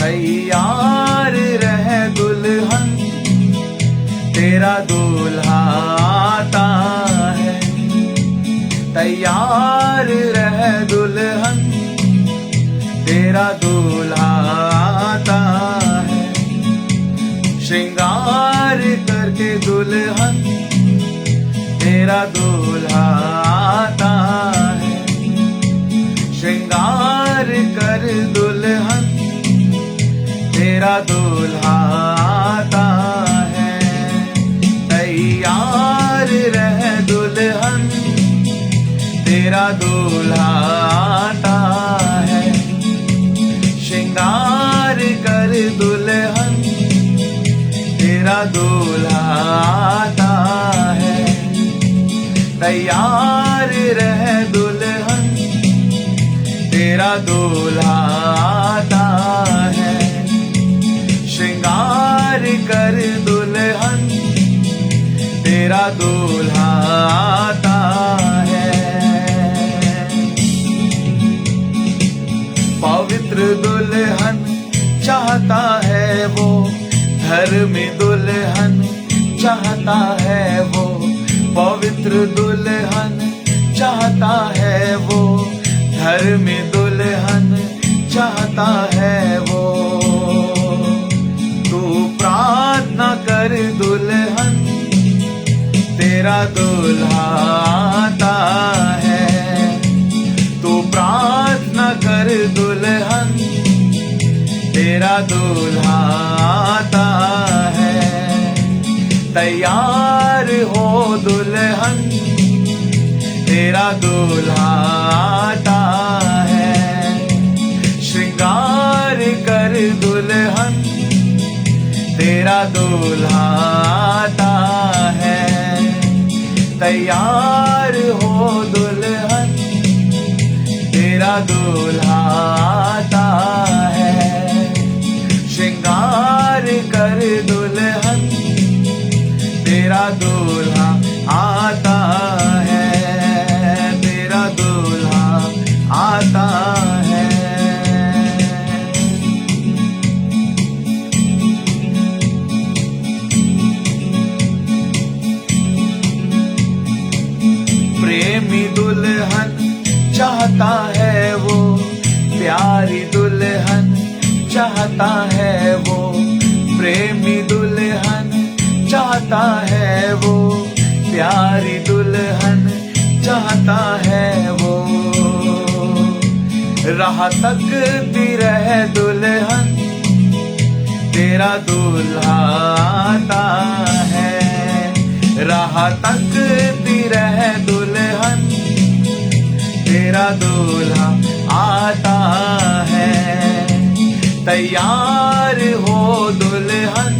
तैयार रह दुल्हन, तेरा दूल्हा आता है। तैयार रह दुल्हन, तेरा दूल्हा आता है। श्रृंगार करके दुल्हन, तेरा दूल्हा आता है। श्रृंगार कर दुल्हन, तेरा दूल्हा आता है। तैयार रह दुल्हन, तेरा दूल्हा आता है। श्रृंगार कर दुल्हन, तेरा दूल्हा आता है। तैयार रह दुल्हन, तेरा दूल्हा आता है। श्रृंगार कर दुल्हन, तेरा दूल्हा आता है। पवित्र दुल्हन चाहता है वो, धर्मी दुल्हन चाहता है वो। पवित्र दुल्हन चाहता है वो, धर्मी दुल्हन चाहता है वो। तू प्रार्थना कर दुल्हन, तेरा दूल्हा आता है। तू प्रार्थना कर दुल्हन, तेरा दूल्हा आता है। तैयार हो दुल्हन, तेरा दूल्हा आता है। श्रृंगार कर दुल्हन, तेरा दूल्हा आता है। तैयार हो दुल्हन, तेरा दूल्हा आता है। श्रृंगार कर दुल्हन, तेरा दूल्हा आता है। तेरा दूल्हा आता है। प्रेमी दुल्हन चाहता है वो, प्यारी दुल्हन चाहता है वो। प्रेमी दुल्हन चाहता है वो, प्यारी दुल्हन चाहता है वो। राह तकती रह दुल्हन, तेरा दूल्हा आता है। राह तकती रह दुल्हन, तेरा दूल्हा आता है। तैयार हो दुल्हन,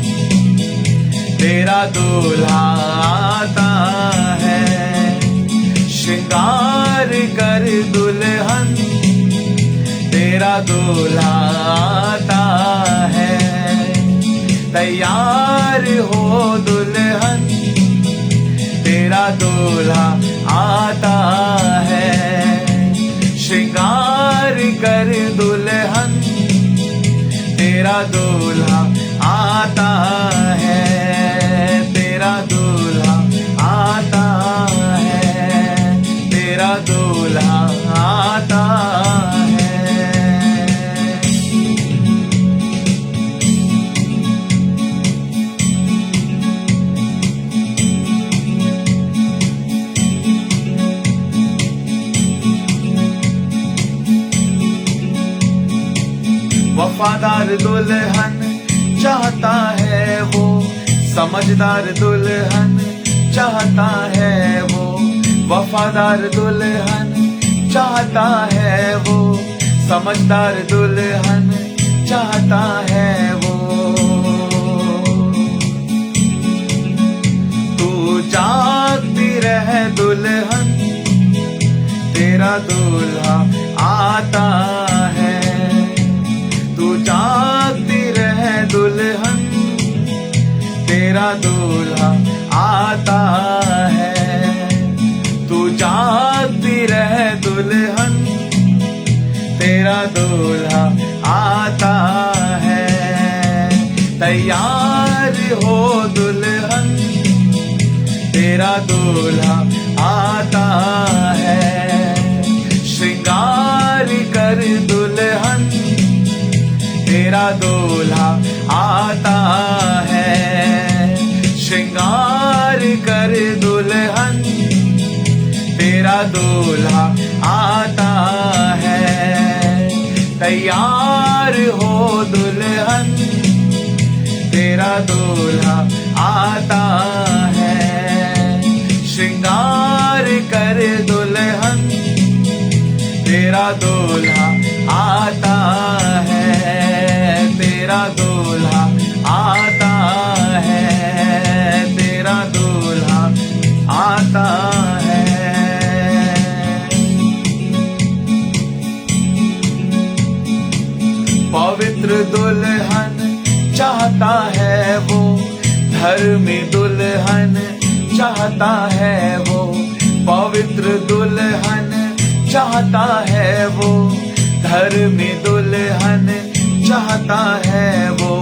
तेरा दूल्हा आता है। श्रृंगार कर दुल्हन, तेरा दूल्हा आता है। तैयार हो दुल्हन, तेरा दूल्हा आता है। श्रृंगार कर दुल्हन, तेरा दूल्हा आता है। तेरा दूल्हा आता है। तेरा दूल्हा आता है। वफादार दुल्हन चाहता है वो, समझदार दुल्हन चाहता है वो। वफादार दुल्हन चाहता है वो, समझदार दुल्हन चाहता है वो। तू जागती रह दुल्हन, तेरा दूल्हा आता है। तू जागती रह दुल्हन, तेरा दूल्हा आता है। तू जागती रह दुल्हन, तेरा दूल्हा आता है। तैयार हो दुल्हन, तेरा दूल्हा आता है। श्रृंगार कर दुल्हन, तेरा दूल्हा आता है। श्रृंगार कर दुल्हन, तेरा दूल्हा आता है। तैयार हो दुल्हन, तेरा दूल्हा आता है। श्रृंगार कर दुल्हन, तेरा दूल्हा आता है। तेरा दूल्हा आता है, तेरा दूल्हा आता है। पवित्र दुल्हन चाहता है वो, धर्मी दुल्हन चाहता है वो। पवित्र दुल्हन चाहता है वो, धर्मी दुल्हन चाहता है वो।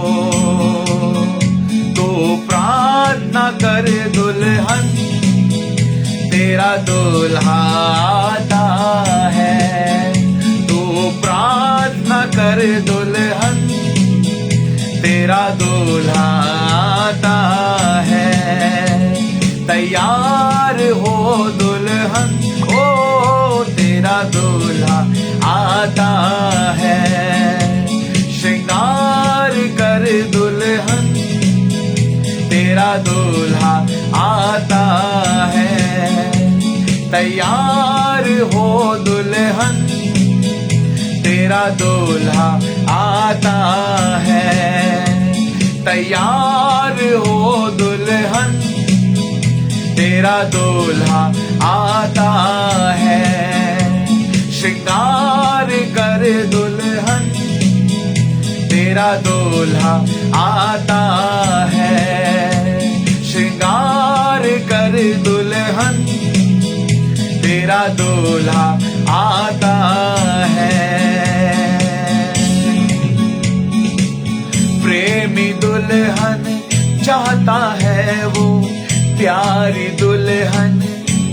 तो प्रार्थना कर दुल्हन, तेरा दूल्हा आता है। तो प्रार्थना कर दुल्हन, तेरा दूल्हा आता है। तैयार हो दुल्हन, ओ तेरा दूल्हा आता है। श्रृंगार कर दुल्हन, तेरा दूल्हा आता है। तैयार हो दुल्हन, तेरा दूल्हा आता है। तैयार हो दुल्हन, तेरा दूल्हा आता है। श्रृंगार कर दुल्हन, तेरा दूल्हा आता है। श्रृंगार कर दुल्हन, तेरा दूल्हा आता है। प्रेमी दुल्हन चाहता है वो, प्यारी दुल्हन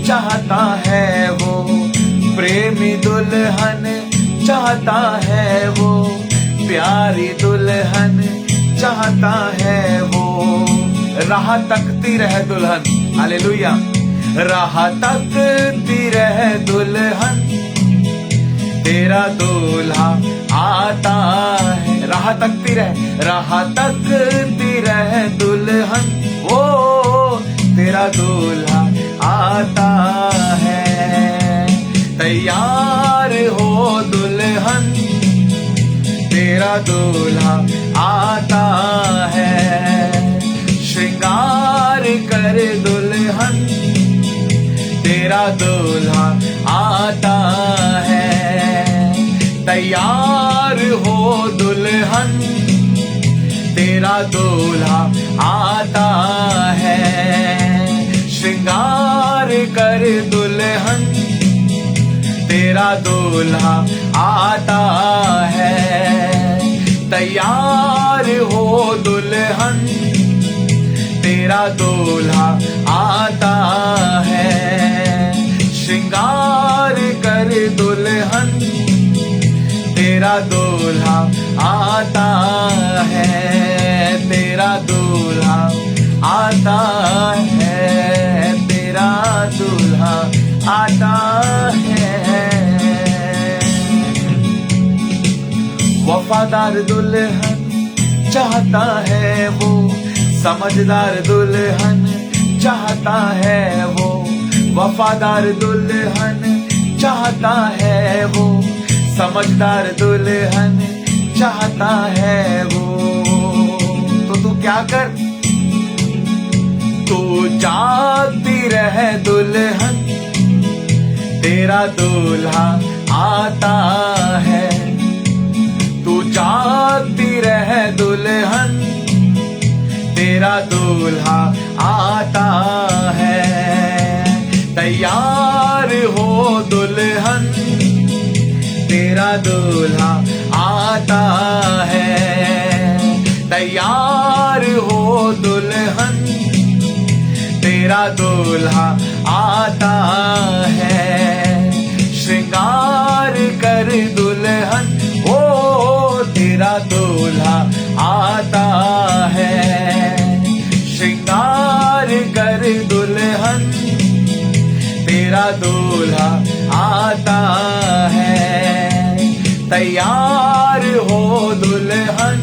चाहता है वो। प्रेमी दुल्हन चाहता है वो, प्यारी दुल्हन चाहता है वो। राह तकती रहे दुल्हन, हालेलुया। राह तकती रहे दुल्हन, तेरा दूल्हा आता है। राह तकती रहे, राह तकती रहे दुल्हन, ओ तेरा दूल्हा आता है। तैयार हो दुल्हन, तेरा दूल्हा आता है। श्रृंगार कर दुल्हन, तेरा दूल्हा आता है। तैयार हो दुल्हन, तेरा दूल्हा आता है। श्रृंगार कर दुल्हन, तेरा दूल्हा आता है। तैयार हो दुल्हन, तेरा दूल्हा आता है। श्रृंगार कर दुल्हन, तेरा दूल्हा आता है। तेरा दूल्हा आता है, तेरा दूल्हा आता है। वफादार दुल्हन चाहता है वो, समझदार दुल्हन चाहता है वो। वफादार दुल्हन चाहता है वो, समझदार दुल्हन चाहता है वो। तो तू क्या कर, तू जागती रहे दुल्हन, तेरा दूल्हा आता है। तू जागती रहे दुल्हन, तेरा दूल्हा आता है। तैयार हो दुल्हन, तेरा दूल्हा आता है। तैयार हो दुल्हन, तेरा दूल्हा आता है। श्रृंगार कर दुल्हन, ओ तेरा दूल्हा आता है। श्रृंगार कर दुल्हन, तेरा दूल्हा आता है। तैयार हो दुल्हन,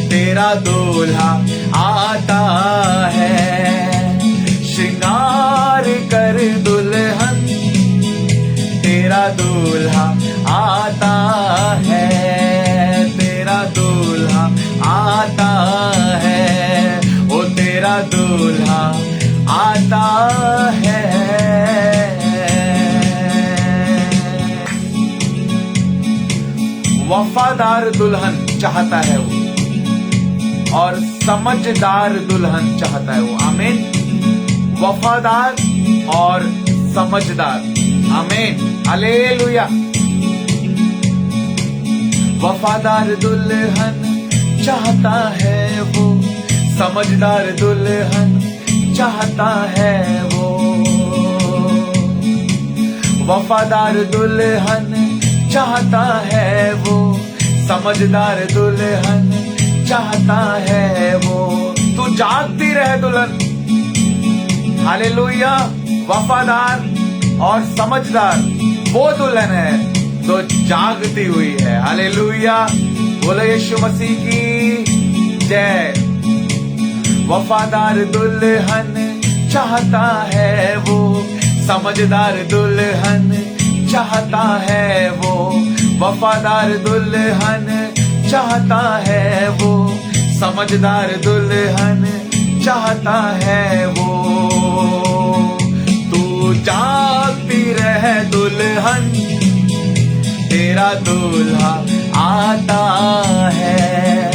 तेरा दूल्हा आता है। श्रृंगार कर दुल्हन, तेरा दूल्हा आता है। तेरा दूल्हा आता है, ओ तेरा दूल्हा आता है। वफादार दुल्हन चाहता है वो, और समझदार दुल्हन चाहता है वो। आमीन। वफादार और समझदार। आमीन। हालेलुया। वफादार दुल्हन चाहता है वो, समझदार दुल्हन चाहता है वो। वफादार दुल्हन चाहता है वो, समझदार दुल्हन चाहता है वो। तू जागती रहे दुल्हन। हालेलुया। वफादार और समझदार वो दुल्हन है जो जागती हुई है। हालेलुया। बोलो यीशु मसीह की जय। वफादार दुल्हन चाहता है वो, समझदार दुल्हन चाहता है वो। वफादार दुल्हन चाहता है वो, समझदार दुल्हन चाहता है वो। तू जागती रहे दुल्हन, तेरा दूल्हा आता है।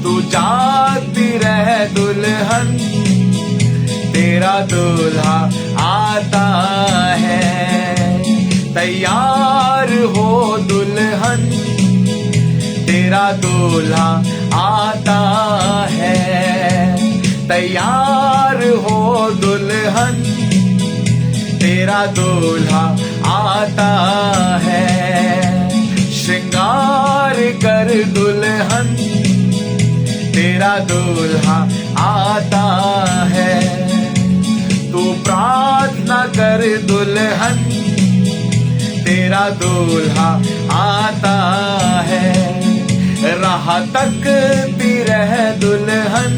तू जागती रहे दुल्हन, तेरा दूल्हा आता है। तैयार हो दुल्हन, तेरा दूल्हा आता है। तैयार हो दुल्हन, तेरा दूल्हा आता है। श्रृंगार कर दुल्हन, तेरा दूल्हा आता है। तू प्रार्थना कर दुल्हन, तेरा दूल्हा आता है। राह तकती रहे दुल्हन,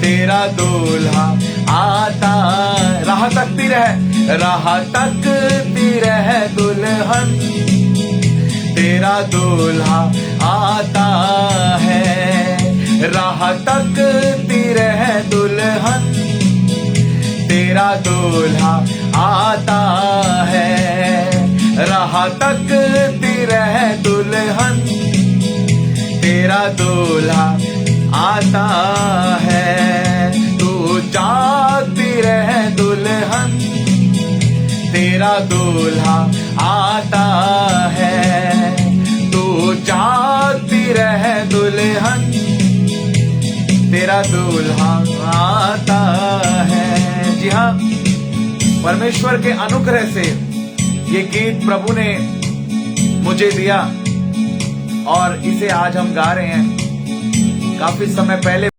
तेरा दूल्हा आता। राह तकती रहे, राह तकती रहे दुल्हन, तेरा दूल्हा आता है। राह तकती रहे दुल्हन, तेरा दूल्हा आता है। राह तकती रहे दुल्हन, तेरा दूल्हा आता है। तू जागती रहे दुल्हन, तेरा दूल्हा आता है। तू जागती रहे दुल्हन, तेरा दूल्हा आता है। जी हाँ, परमेश्वर के अनुग्रह से ये गीत प्रभु ने मुझे दिया और इसे आज हम गा रहे हैं। काफी समय पहले